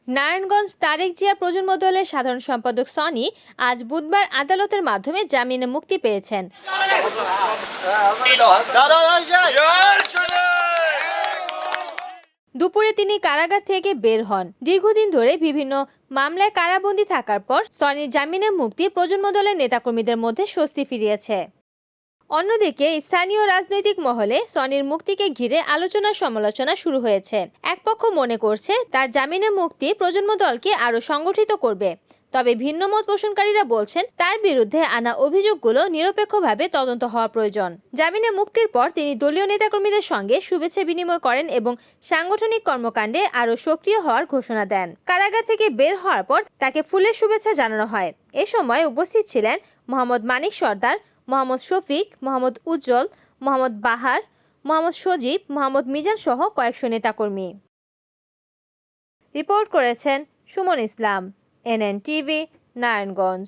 নারায়ণগঞ্জ তারেক জিয়া প্রজন্ম দলের সাধারণ সম্পাদক সনি আজ বুধবার আদালতের মাধ্যমে জামিনে মুক্তি পেয়েছেন। দুপুরে তিনি কারাগার থেকে বের হন। দীর্ঘদিন ধরে বিভিন্ন মামলায় কারাবন্দী থাকার পর সনির জামিনে মুক্তি প্রজন্ম দলের নেতাকর্মীদের মধ্যে স্বস্তি ফিরিয়েছে। অন্যদিকে স্থানীয় রাজনৈতিক মহলে সনির মুক্তিকে ঘিরে আলোচনা সমালোচনা শুরু হয়েছে। এক পক্ষ মনে করছে তার জামিনে মুক্তি প্রজন্ম দলকে আরো সংগঠিত করবে, তবে ভিন্ন মত পোষণকারীরা বলছেন তার বিরুদ্ধে আনা অভিযোগগুলো নিরপেক্ষভাবে তদন্ত হওয়া প্রয়োজন। জামিনে মুক্তির পর তিনি দলীয় নেতাকর্মীদের সঙ্গে শুভেচ্ছা বিনিময় করেন এবং সাংগঠনিক কর্মকাণ্ডে আরো সক্রিয় হওয়ার ঘোষণা দেন। কারাগার থেকে বের হওয়ার পর তাকে ফুলের শুভেচ্ছা জানানো হয়। এ সময় উপস্থিত ছিলেন মোহাম্মদ মানিক সর্দার, মোহাম্মদ শফিক, মোহাম্মদ উজ্জ্বল, মোহাম্মদ বাহার, মোহাম্মদ সজীব, মোহাম্মদ মিজান সহ কয়েকশো নেতাকর্মী। রিপোর্ট করেছেন সুমন ইসলাম, NN টিভি, নারায়ণগঞ্জ।